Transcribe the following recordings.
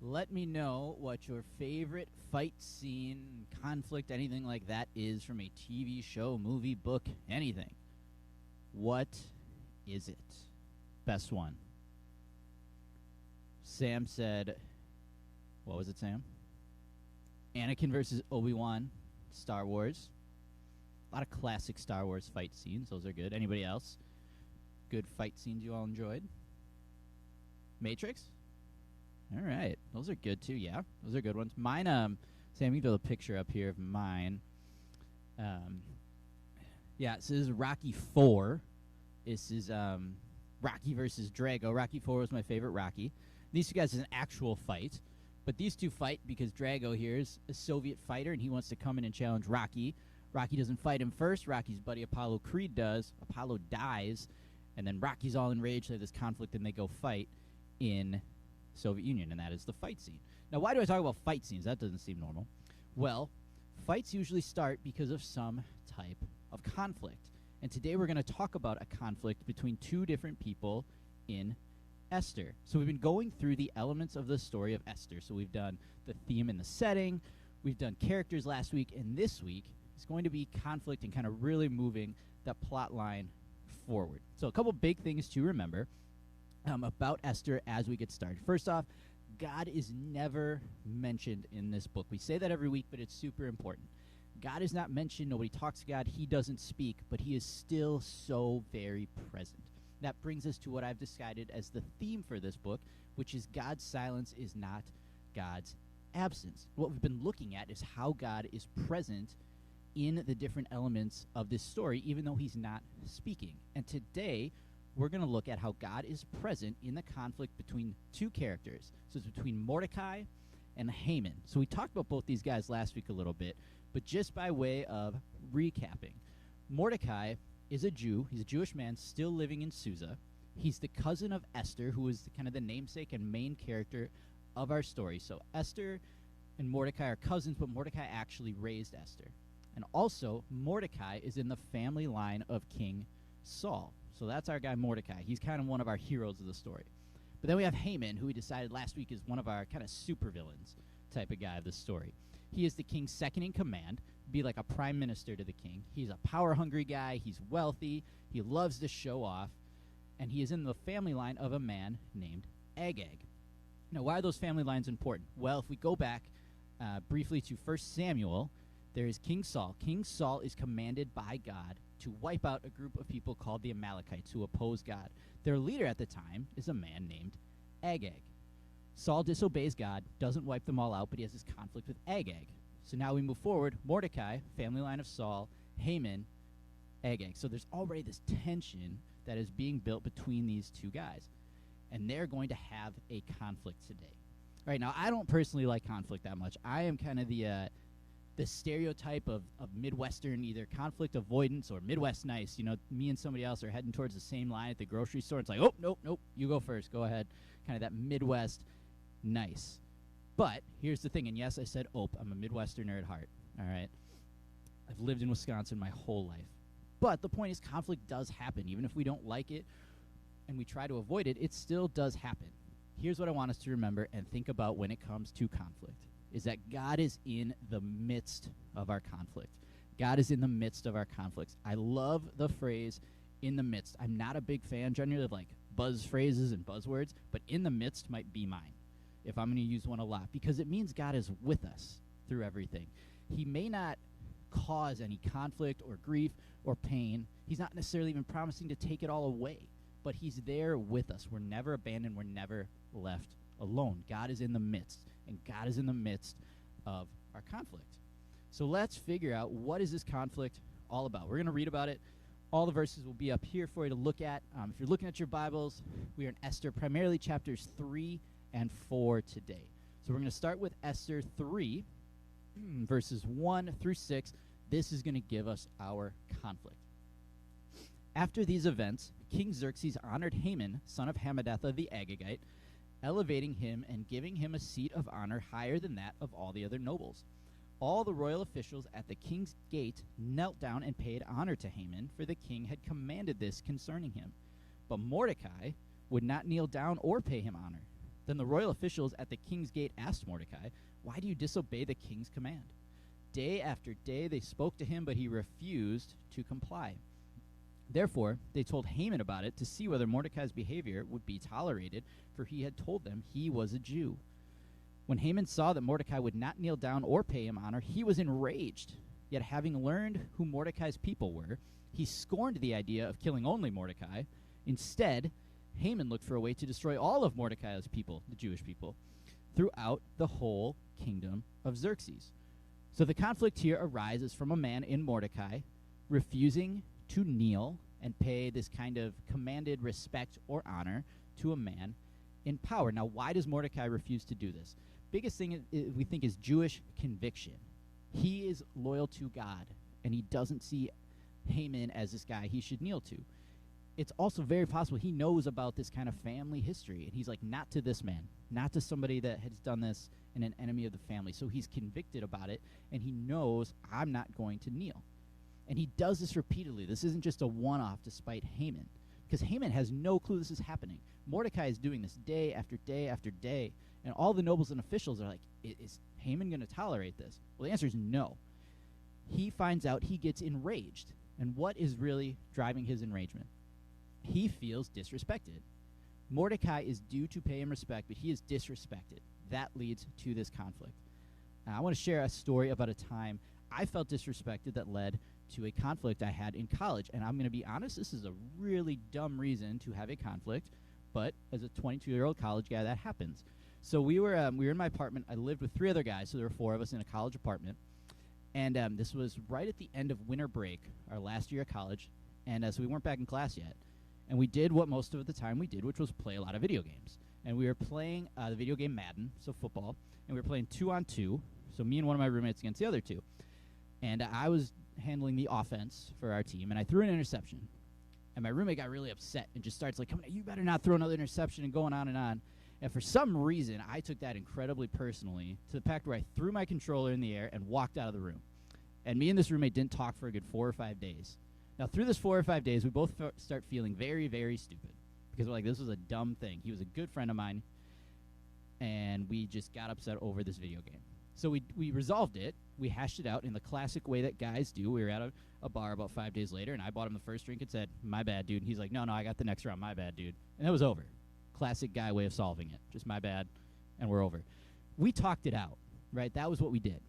Let me know what your favorite fight scene, conflict, anything like that is from a TV show, movie, book, anything. What is it? Best one. Sam said, what was it, Sam? Anakin versus Obi-Wan, Star Wars. A lot of classic Star Wars fight scenes. Those are good. Anybody else? Good fight scenes you all enjoyed? Matrix? All right. Those are good, too, yeah. Those are good ones. Mine, Sam, you can throw the picture up here of mine. Yeah, so this is Rocky 4. This is Rocky versus Drago. Rocky 4 was my favorite Rocky. These two guys is an actual fight. But these two fight because Drago here is a Soviet fighter, and he wants to come in and challenge Rocky. Rocky doesn't fight him first. Rocky's buddy Apollo Creed does. Apollo dies, and then Rocky's all enraged. They have this conflict, and they go fight in Soviet Union, and that is the fight scene. Now, why do I talk about fight scenes? That doesn't seem normal. Well, fights usually start because of some type of conflict. And today we're going to talk about a conflict between two different people in Esther. So we've been going through the elements of the story of Esther. So we've done the theme and the setting. We've done characters last week, and this week is going to be conflict and kind of really moving that plot line forward. So a couple big things to remember about Esther as we get started. First off, God is never mentioned in this book. We say that every week, but it's super important. God is not mentioned. Nobody talks to God. He doesn't speak, but he is still so very present. That brings us to what I've decided as the theme for this book, which is God's silence is not God's absence. What we've been looking at is how God is present in the different elements of this story, even though he's not speaking. And today, we're going to look at how God is present in the conflict between two characters. So it's between Mordecai and Haman. So we talked about both these guys last week a little bit, but just by way of recapping, Mordecai is a Jew. He's a Jewish man still living in Susa. He's the cousin of Esther, who is kind of the namesake and main character of our story. So Esther and Mordecai are cousins, but Mordecai actually raised Esther. And also, Mordecai is in the family line of King Saul. So that's our guy Mordecai. He's kind of one of our heroes of the story. But then we have Haman, who we decided last week is one of our kind of supervillains type of guy of the story. He is the king's second in command, be like a prime minister to the king. He's a power-hungry guy. He's wealthy. He loves to show off. And he is in the family line of a man named Agag. Now, why are those family lines important? Well, if we go back briefly to 1 Samuel, there is King Saul. King Saul is commanded by God to wipe out a group of people called the Amalekites who oppose God. Their leader at the time is a man named Agag. Saul disobeys God, doesn't wipe them all out, but he has this conflict with Agag. So now we move forward. Mordecai, family line of Saul, Haman, Agag. So there's already this tension that is being built between these two guys. And they're going to have a conflict today. All right, now I don't personally like conflict that much. I am kind of the stereotype of Midwestern, either conflict avoidance or Midwest nice. You know, me and somebody else are heading towards the same line at the grocery store. It's like, oh, nope, you go first. Go ahead. Kind of that Midwest nice. But here's the thing, and yes, I said I'm a Midwesterner at heart. All right? I've lived in Wisconsin my whole life. But the point is conflict does happen. Even if we don't like it and we try to avoid it, it still does happen. Here's what I want us to remember and think about when it comes to conflict. Is that God is in the midst of our conflict. God is in the midst of our conflicts. I love the phrase, in the midst. I'm not a big fan generally of like buzz phrases and buzzwords, but in the midst might be mine, if I'm going to use one a lot, because it means God is with us through everything. He may not cause any conflict or grief or pain. He's not necessarily even promising to take it all away, but he's there with us. We're never abandoned. We're never left alone. God is in the midst, and God is in the midst of our conflict. So let's figure out, what is this conflict all about? We're going to read about it. All the verses will be up here for you to look at. If you're looking at your Bibles, we are in Esther, primarily chapters 3 and 4 today. So we're going to start with Esther 3, verses 1 through 6. This is going to give us our conflict. After these events, King Xerxes honored Haman, son of Hammedatha the Agagite, elevating him and giving him a seat of honor higher than that of all the other nobles. All the royal officials at the king's gate knelt down and paid honor to Haman, for the king had commanded this concerning him. But Mordecai would not kneel down or pay him honor. Then the royal officials at the king's gate asked Mordecai, "Why do you disobey the king's command?" Day after day they spoke to him, but he refused to comply. Therefore, they told Haman about it to see whether Mordecai's behavior would be tolerated, for he had told them he was a Jew. When Haman saw that Mordecai would not kneel down or pay him honor, he was enraged. Yet having learned who Mordecai's people were, he scorned the idea of killing only Mordecai. Instead, Haman looked for a way to destroy all of Mordecai's people, the Jewish people, throughout the whole kingdom of Xerxes. So the conflict here arises from a man in Mordecai refusing to kneel and pay this kind of commanded respect or honor to a man in power. Now, why does Mordecai refuse to do this? Biggest thing we think is Jewish conviction. He is loyal to God, and he doesn't see Haman as this guy he should kneel to. It's also very possible he knows about this kind of family history, and he's like, not to this man, not to somebody that has done this and an enemy of the family. So he's convicted about it, and he knows, I'm not going to kneel. And he does this repeatedly. This isn't just a one-off to spite Haman, because Haman has no clue this is happening. Mordecai is doing this day after day after day, and all the nobles and officials are like, is Haman going to tolerate this? Well, the answer is no. He finds out, he gets enraged. And what is really driving his enragement? He feels disrespected. Mordecai is due to pay him respect, but he is disrespected. That leads to this conflict. Now, I want to share a story about a time I felt disrespected that led to a conflict I had in college. And I'm going to be honest, this is a really dumb reason to have a conflict, but as a 22-year-old college guy, that happens. So we were in my apartment. I lived with 3 other guys, so there were 4 of us in a college apartment. And this was right at the end of winter break, our last year of college, and so we weren't back in class yet. And we did what most of the time we did, which was play a lot of video games. And we were playing the video game Madden, so football, and we were playing 2-on-2, so me and one of my roommates against the other 2. And I was handling the offense for our team, and I threw an interception. And my roommate got really upset and just starts like, "Come on, you better not throw another interception," and going on and on. And for some reason, I took that incredibly personally, to the fact where I threw my controller in the air and walked out of the room. And me and this roommate didn't talk for a good 4 or 5 days. Now, through this 4 or 5 days, we both start feeling very, very stupid, because we're like, this was a dumb thing. He was a good friend of mine, and we just got upset over this video game. So we resolved it. We hashed it out in the classic way that guys do. We were at a bar about 5 days later, and I bought him the first drink and said, "My bad, dude." And he's like, no, I got the next round. My bad, dude. And that was over. Classic guy way of solving it. Just my bad, and we're over. We talked it out, right? That was what we did.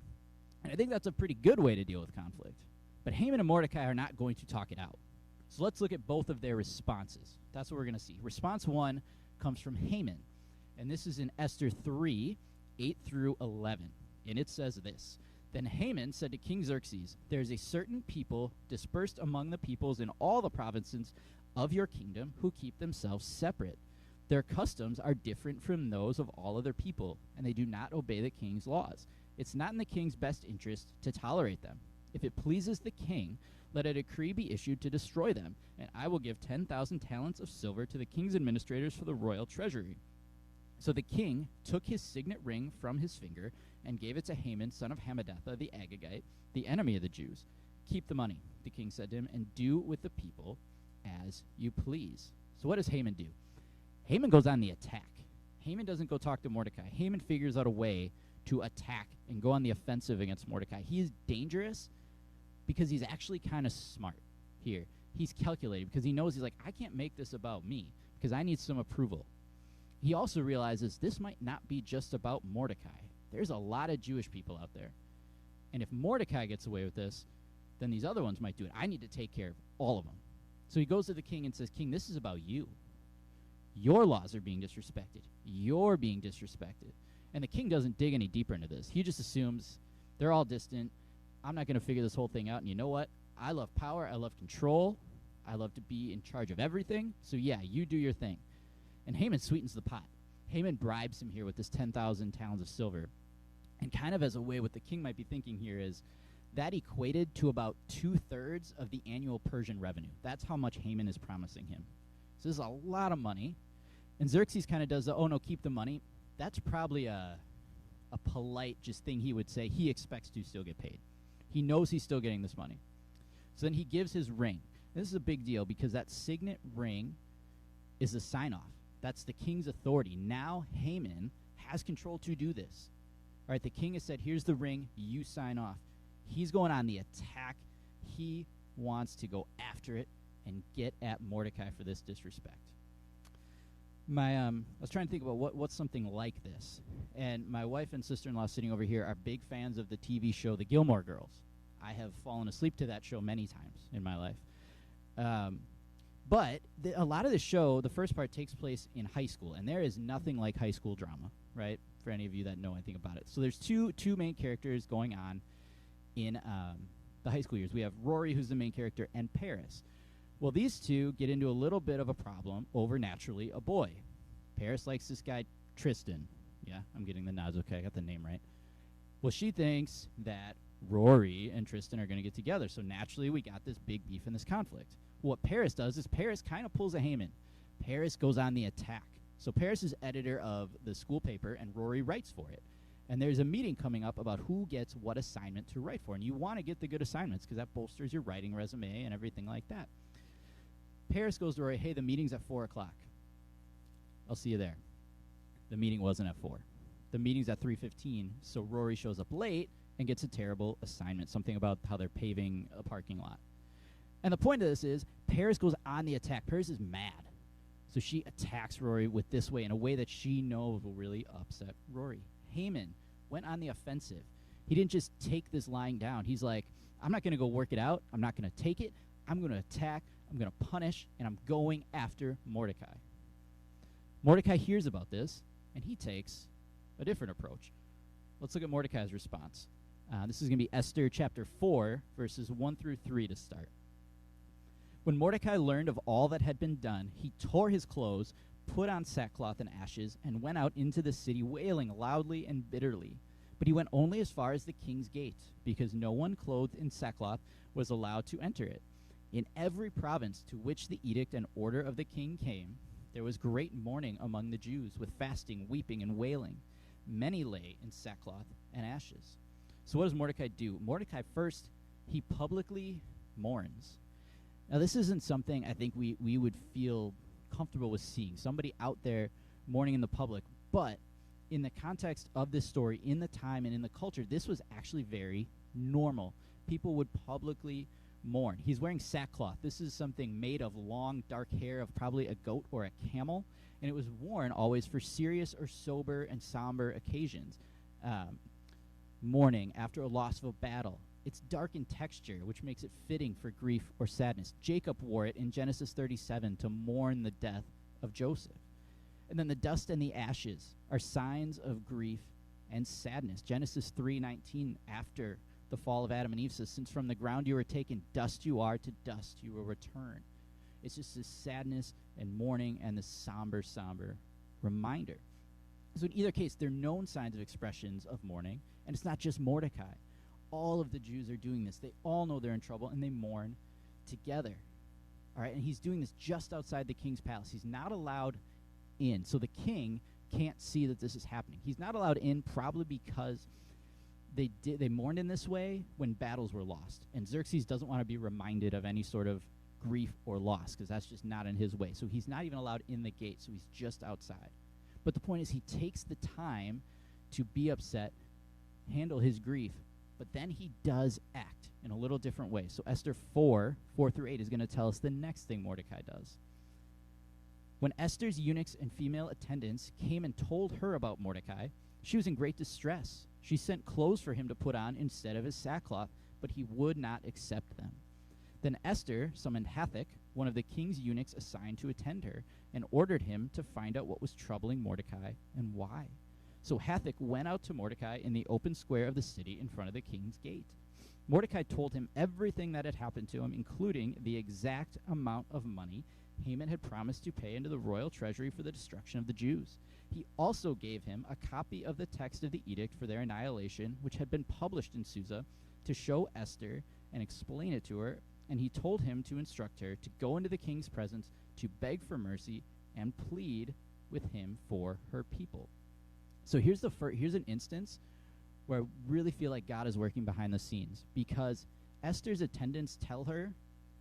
And I think that's a pretty good way to deal with conflict. But Haman and Mordecai are not going to talk it out. So let's look at both of their responses. That's what we're going to see. Response 1 comes from Haman. And this is in Esther 3, 8 through 11. And it says this: "Then Haman said to King Xerxes, 'There is a certain people dispersed among the peoples in all the provinces of your kingdom who keep themselves separate. Their customs are different from those of all other people, and they do not obey the king's laws. It's not in the king's best interest to tolerate them. If it pleases the king, let a decree be issued to destroy them, and I will give 10,000 talents of silver to the king's administrators for the royal treasury.' So the king took his signet ring from his finger and gave it to Haman, son of Hammedatha, the Agagite, the enemy of the Jews. 'Keep the money,' the king said to him, 'and do with the people as you please.'" So what does Haman do? Haman goes on the attack. Haman doesn't go talk to Mordecai. Haman figures out a way to attack and go on the offensive against Mordecai. He is dangerous because he's actually kind of smart here. He's calculated because he knows, he's like, I can't make this about me because I need some approval. He also realizes this might not be just about Mordecai. There's a lot of Jewish people out there. And if Mordecai gets away with this, then these other ones might do it. I need to take care of all of them. So he goes to the king and says, "King, this is about you. Your laws are being disrespected. You're being disrespected." And the king doesn't dig any deeper into this. He just assumes they're all distant. I'm not going to figure this whole thing out. And you know what? I love power. I love control. I love to be in charge of everything. So yeah, you do your thing. And Haman sweetens the pot. Haman bribes him here with this 10,000 talents of silver. And kind of as a way, what the king might be thinking here is that equated to about 2/3 of the annual Persian revenue. That's how much Haman is promising him. So this is a lot of money. And Xerxes kind of does the, oh no, keep the money. That's probably a polite just thing he would say. He expects to still get paid. He knows he's still getting this money. So then he gives his ring. This is a big deal because that signet ring is the sign-off. That's the king's authority. Now Haman has control to do this. All right, the king has said, here's the ring, you sign off. He's going on the attack. He wants to go after it and get at Mordecai for this disrespect. I was trying to think about what's something like this. And my wife and sister-in-law sitting over here are big fans of the TV show The Gilmore Girls. I have fallen asleep to that show many times in my life. But a lot of the show, the first part takes place in high school, and there is nothing like high school drama, right? For any of you that know anything about it. So there's two main characters going on in the high school years. We have Rory, who's the main character, and Paris. Well, these two get into a little bit of a problem over, naturally, a boy. Paris likes this guy, Tristan. Yeah, I'm getting the nods. Okay, I got the name right. Well, she thinks that Rory and Tristan are going to get together. So naturally, we got this big beef and this conflict. What Paris does is Paris kind of pulls a Haman. Paris goes on the attack. So Paris is editor of the school paper, and Rory writes for it. And there's a meeting coming up about who gets what assignment to write for. And you want to get the good assignments because that bolsters your writing resume and everything like that. Paris goes to Rory, hey, the meeting's at 4 o'clock. I'll see you there. The meeting wasn't at 4. The meeting's at 3:15, so Rory shows up late and gets a terrible assignment, something about how they're paving a parking lot. And the point of this is Paris goes on the attack. Paris is mad. So she attacks Rory with this way, in a way that she knows will really upset Rory. Haman went on the offensive. He didn't just take this lying down. He's like, I'm not going to go work it out. I'm not going to take it. I'm going to attack. I'm going to punish, and I'm going after Mordecai. Mordecai hears about this, and he takes a different approach. Let's look at Mordecai's response. This is going to be Esther chapter 4, verses 1 through 3 to start. When Mordecai learned of all that had been done, he tore his clothes, put on sackcloth and ashes, and went out into the city wailing loudly and bitterly. But he went only as far as the king's gate, because no one clothed in sackcloth was allowed to enter it. In every province to which the edict and order of the king came, there was great mourning among the Jews, with fasting, weeping, and wailing. Many lay in sackcloth and ashes. So what does Mordecai do? Mordecai first, he publicly mourns. Now, this isn't something I think we would feel comfortable with seeing, somebody out there mourning in the public. But in the context of this story, in the time and in the culture, this was actually very normal. People would publicly mourn. He's wearing sackcloth. This is something made of long, dark hair of probably a goat or a camel, and it was worn always for serious or sober and somber occasions. Mourning after a loss of a battle. It's dark in texture, which makes it fitting for grief or sadness. Jacob wore it in Genesis 37 to mourn the death of Joseph. And then the dust and the ashes are signs of grief and sadness. Genesis 3:19, after the fall of Adam and Eve, says, since from the ground you were taken, dust you are, to dust you will return. It's just this sadness and mourning and this somber reminder. So in either case, they're known signs of expressions of mourning, and it's not just Mordecai. All of the Jews are doing this. They all know they're in trouble, and they mourn together. All right, and he's doing this just outside the king's palace. He's not allowed in, so the king can't see that this is happening. He's not allowed in probably because they mourned in this way when battles were lost, and Xerxes doesn't want to be reminded of any sort of grief or loss because that's just not in his way. So he's not even allowed in the gate, so he's just outside. But the point is he takes the time to be upset, handle his grief, but then he does act in a little different way. So Esther 4 through 8 is going to tell us the next thing Mordecai does. When Esther's eunuchs and female attendants came and told her about Mordecai, she was in great distress. She sent clothes for him to put on instead of his sackcloth, but he would not accept them. Then Esther summoned Hathach, one of the king's eunuchs assigned to attend her, and ordered him to find out what was troubling Mordecai and why. So Hathach went out to Mordecai in the open square of the city in front of the king's gate. Mordecai told him everything that had happened to him, including the exact amount of money Haman had promised to pay into the royal treasury for the destruction of the Jews. He also gave him a copy of the text of the edict for their annihilation, which had been published in Susa, to show Esther and explain it to her, and he told him to instruct her to go into the king's presence to beg for mercy and plead with him for her people. So here's an instance where I really feel like God is working behind the scenes, because Esther's attendants tell her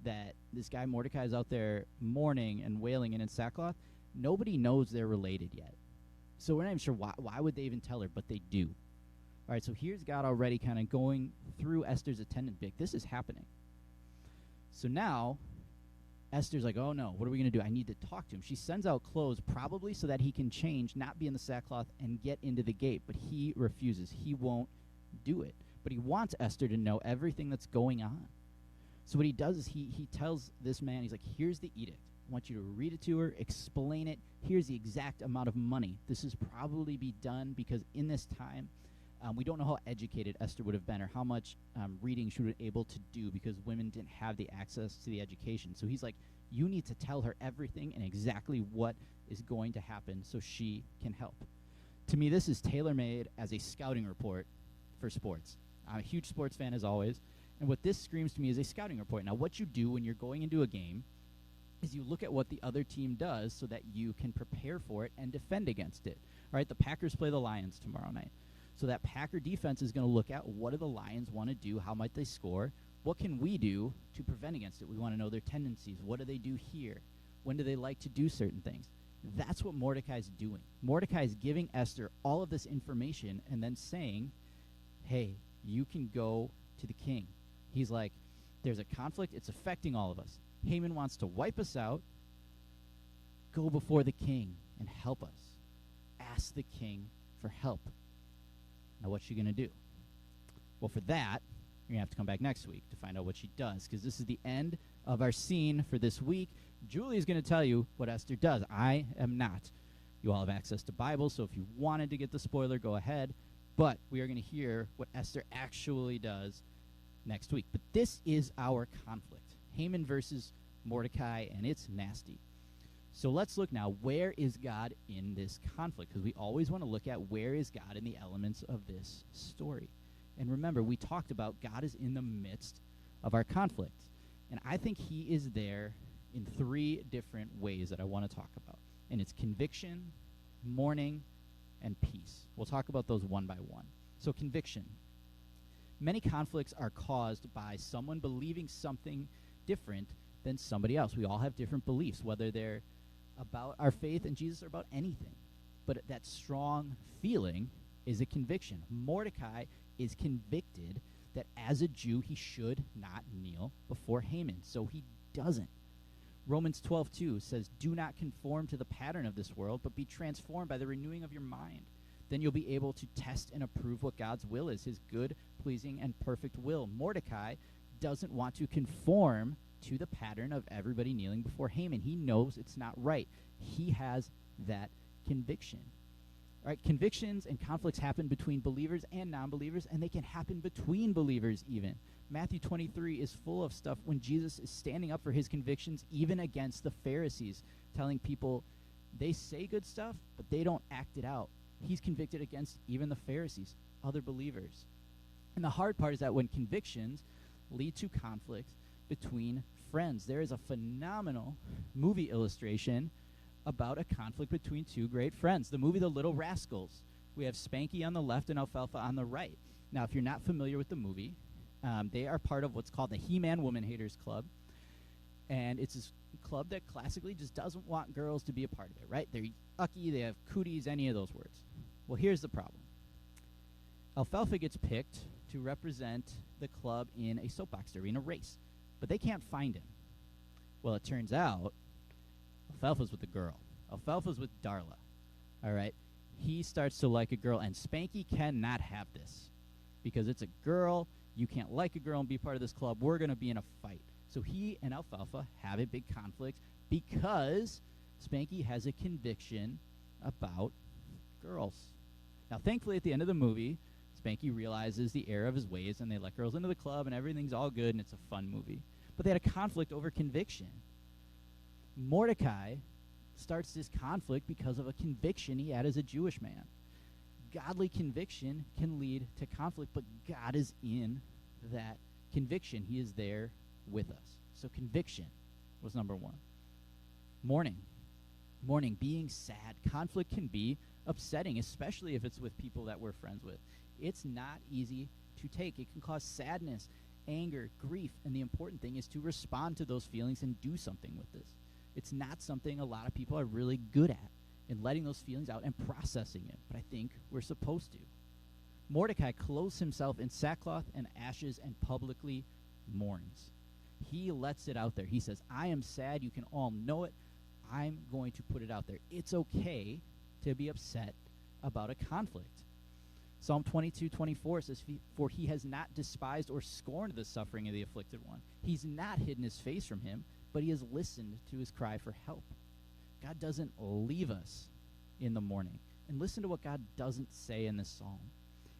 that this guy Mordecai is out there mourning and wailing and in sackcloth. Nobody knows they're related yet. So we're not even sure why would they even tell her, but they do. All right, so here's God already kind of going through Esther's attendant book. This is happening. So now Esther's like, oh no, what are we going to do? I need to talk to him. She sends out clothes probably so that he can change, not be in the sackcloth, and get into the gate. But he refuses. He won't do it. But he wants Esther to know everything that's going on. So what he does is he tells this man, he's like, here's the edict. I want you to read it to her, explain it. Here's the exact amount of money. This is probably be done because in this time, we don't know how educated Esther would have been or how much reading she would have been able to do because women didn't have the access to the education. So he's like, you need to tell her everything and exactly what is going to happen so she can help. To me, this is tailor-made as a scouting report for sports. I'm a huge sports fan as always, and what this screams to me is a scouting report. Now, what you do when you're going into a game is you look at what the other team does so that you can prepare for it and defend against it. All right, the Packers play the Lions tomorrow night. So that Packer defense is going to look at what do the Lions want to do, how might they score, what can we do to prevent against it. We want to know their tendencies. What do they do here? When do they like to do certain things? That's what Mordecai's doing. Mordecai's giving Esther all of this information and then saying, hey, you can go to the king. He's like, there's a conflict. It's affecting all of us. Haman wants to wipe us out. Go before the king and help us. Ask the king for help. Now, what's she going to do? Well, for that, you're going to have to come back next week to find out what she does, because this is the end of our scene for this week. Julie is going to tell you what Esther does. I am not. You all have access to Bibles, so if you wanted to get the spoiler, go ahead. But we are going to hear what Esther actually does next week. But this is our conflict. Haman versus Mordecai, and it's nasty. So let's look now, where is God in this conflict? Because we always want to look at where is God in the elements of this story. And remember, we talked about God is in the midst of our conflict. And I think he is there in 3 different ways that I want to talk about. And it's conviction, mourning, and peace. We'll talk about those one by one. So conviction. Many conflicts are caused by someone believing something different than somebody else. We all have different beliefs, whether they're about our faith in Jesus or about anything. But that strong feeling is a conviction. Mordecai is convicted that as a Jew he should not kneel before Haman, so he doesn't. Romans 12:2 says, do not conform to the pattern of this world, but be transformed by the renewing of your mind. Then you'll be able to test and approve what God's will is, his good, pleasing, and perfect will. Mordecai doesn't want to conform to the pattern of everybody kneeling before Haman. He knows it's not right. He has that conviction. All right, convictions and conflicts happen between believers and non-believers, and they can happen between believers even. Matthew 23 is full of stuff when Jesus is standing up for his convictions, even against the Pharisees, telling people they say good stuff, but they don't act it out. He's convicted against even the Pharisees, other believers. And the hard part is that when convictions lead to conflicts between friends, there is a phenomenal movie illustration about a conflict between 2 great friends. The movie The Little Rascals. We have Spanky on the left and Alfalfa on the right. Now, if you're not familiar with the movie, they are part of what's called the He-Man Woman Haters Club. And it's this club that classically just doesn't want girls to be a part of it, right? They're ucky, they have cooties, any of those words. Well, here's the problem. Alfalfa gets picked to represent the club in a soapbox derby, in a race. But they can't find him. Well, it turns out Alfalfa's with a girl. Alfalfa's with Darla. All right? He starts to like a girl, and Spanky cannot have this because it's a girl. You can't like a girl and be part of this club. We're going to be in a fight. So he and Alfalfa have a big conflict because Spanky has a conviction about girls. Now, thankfully, at the end of the movie, Spanky realizes the error of his ways, and they let girls into the club, and everything's all good, and it's a fun movie. But they had a conflict over conviction. Mordecai starts this conflict because of a conviction he had as a Jewish man. Godly conviction can lead to conflict, but God is in that conviction. He is there with us. So conviction was number 1. Mourning. Mourning, being sad. Conflict can be upsetting, especially if it's with people that we're friends with. It's not easy to take. It can cause sadness, anger, grief, and the important thing is to respond to those feelings and do something with this. It's not something a lot of people are really good at, in letting those feelings out and processing it, but I think we're supposed to. Mordecai clothes himself in sackcloth and ashes and publicly mourns. He lets it out there. He says, I am sad. You can all know it. I'm going to put it out there. It's okay to be upset about a conflict. Psalm 22:24 says, for he has not despised or scorned the suffering of the afflicted one. He's not hidden his face from him, but he has listened to his cry for help. God doesn't leave us in the morning. And listen to what God doesn't say in this psalm.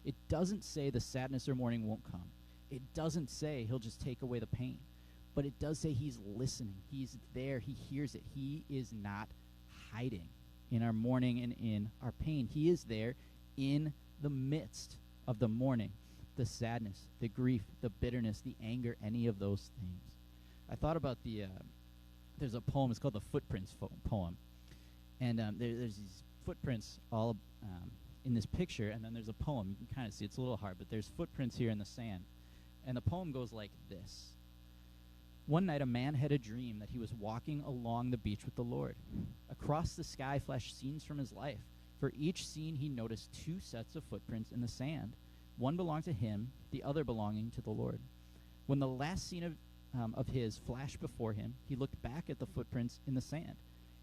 It doesn't say the sadness or mourning won't come. It doesn't say he'll just take away the pain. But it does say he's listening. He's there. He hears it. He is not hiding in our mourning and in our pain. He is there in the midst of the mourning, the sadness, the grief, the bitterness, the anger, any of those things. I thought about there's a poem, it's called the Footprints poem. And there's these footprints all in this picture, and then there's a poem. You can kind of see it's a little hard, but there's footprints here in the sand. And the poem goes like this. One night a man had a dream that he was walking along the beach with the Lord. Across the sky flashed scenes from his life. For each scene he noticed two sets of footprints in the sand. One belonged to him, the other belonging to the Lord. When the last scene of his flashed before him, he looked back at the footprints in the sand.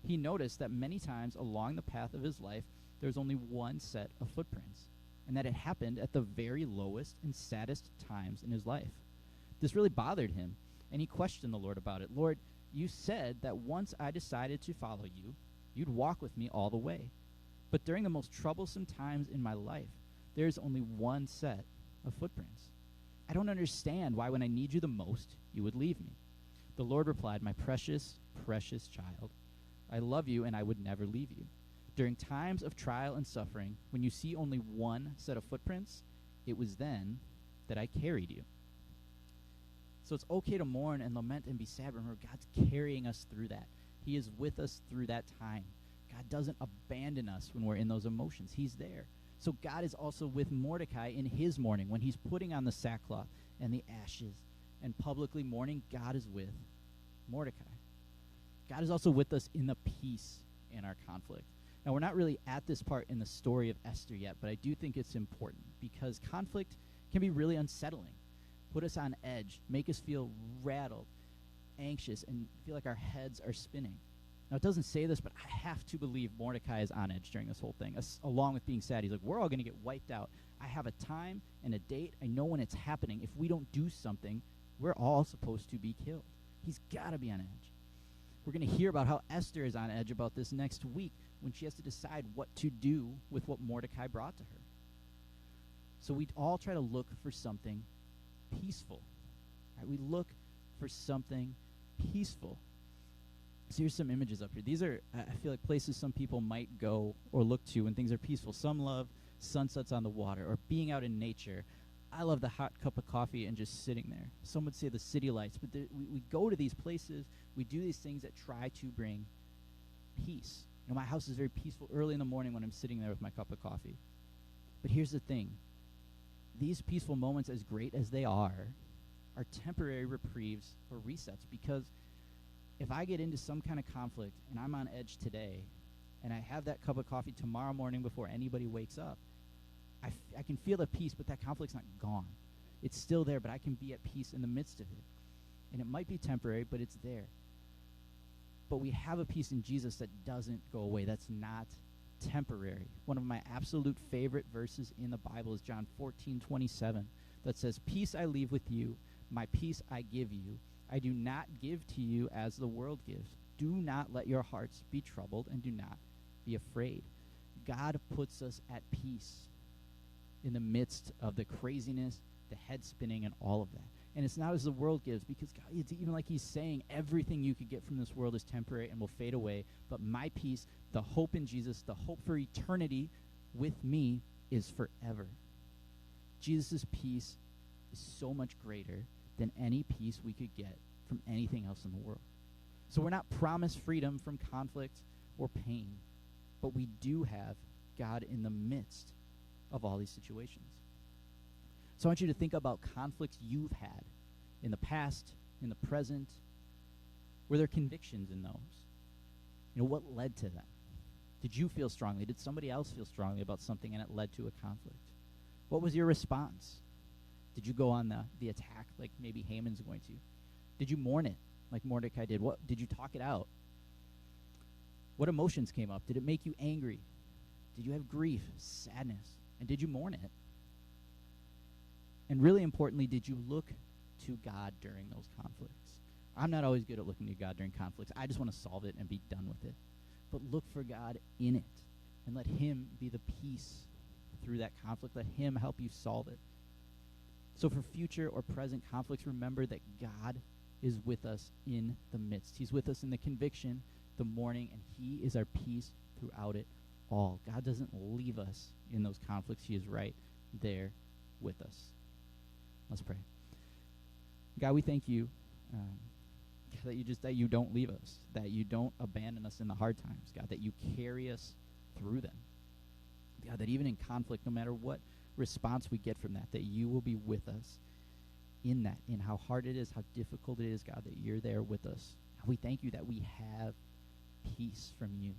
He noticed that many times along the path of his life there was only one set of footprints, and that it happened at the very lowest and saddest times in his life. This really bothered him, and he questioned the Lord about it. Lord, you said that once I decided to follow you, you'd walk with me all the way. But during the most troublesome times in my life, there's only one set of footprints. I don't understand why when I need you the most, you would leave me. The Lord replied, my precious, precious child, I love you and I would never leave you. During times of trial and suffering, when you see only one set of footprints, it was then that I carried you. So it's okay to mourn and lament and be sad. Remember, God's carrying us through that. He is with us through that time. God doesn't abandon us when we're in those emotions. He's there. So God is also with Mordecai in his mourning. When he's putting on the sackcloth and the ashes and publicly mourning, God is with Mordecai. God is also with us in the peace in our conflict. Now, we're not really at this part in the story of Esther yet, but I do think it's important because conflict can be really unsettling, put us on edge, make us feel rattled, anxious, and feel like our heads are spinning. Now, it doesn't say this, but I have to believe Mordecai is on edge during this whole thing, along with being sad. He's like, we're all going to get wiped out. I have a time and a date. I know when it's happening. If we don't do something, we're all supposed to be killed. He's got to be on edge. We're going to hear about how Esther is on edge about this next week when she has to decide what to do with what Mordecai brought to her. So we all try to look for something peaceful. Right? We look for something peaceful. So here's some images up here. These are, I feel like, places some people might go or look to when things are peaceful. Some love sunsets on the water or being out in nature. I love the hot cup of coffee and just sitting there. Some would say the city lights, but we go to these places, we do these things that try to bring peace. You know, my house is very peaceful early in the morning when I'm sitting there with my cup of coffee. But here's the thing. These peaceful moments, as great as they are temporary reprieves or resets, because if I get into some kind of conflict and I'm on edge today and I have that cup of coffee tomorrow morning before anybody wakes up, I can feel the peace, but that conflict's not gone. It's still there, but I can be at peace in the midst of it. And it might be temporary, but it's there. But we have a peace in Jesus that doesn't go away. That's not temporary. One of my absolute favorite verses in the Bible is John 14:27 that says, peace I leave with you, my peace I give you. I do not give to you as the world gives. Do not let your hearts be troubled and do not be afraid. God puts us at peace in the midst of the craziness, the head spinning, and all of that. And it's not as the world gives, because God, it's even like he's saying everything you could get from this world is temporary and will fade away. But my peace, the hope in Jesus, the hope for eternity with me is forever. Jesus' peace is so much greater than any peace we could get from anything else in the world. So we're not promised freedom from conflict or pain, but we do have God in the midst of all these situations. So I want you to think about conflicts you've had in the past, in the present. Were there convictions in those? What led to that? Did you feel strongly? Did somebody else feel strongly about something and it led to a conflict? What was your response? Did you go on the attack like maybe Haman's going to? Did you mourn it like Mordecai did? What did you talk it out? What emotions came up? Did it make you angry? Did you have grief, sadness? And did you mourn it? And really importantly, did you look to God during those conflicts? I'm not always good at looking to God during conflicts. I just want to solve it and be done with it. But look for God in it and let him be the peace through that conflict. Let him help you solve it. So for future or present conflicts, remember that God is with us in the midst. He's with us in the conviction, the mourning, and he is our peace throughout it all. God doesn't leave us in those conflicts. He is right there with us. Let's pray. God, we thank you that you don't leave us, that you don't abandon us in the hard times, God, that you carry us through them. God, that even in conflict, no matter what response we get from that you will be with us in that, in how hard it is, how difficult it is, God, that you're there with us. And we thank you that we have peace from you.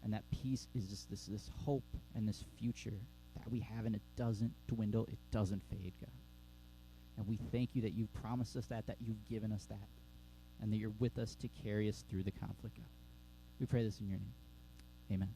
And that peace is just this hope and this future that we have, and it doesn't dwindle, it doesn't fade, God. And we thank you that you've promised us that you've given us that, and that you're with us to carry us through the conflict, God. We pray this in your name. Amen.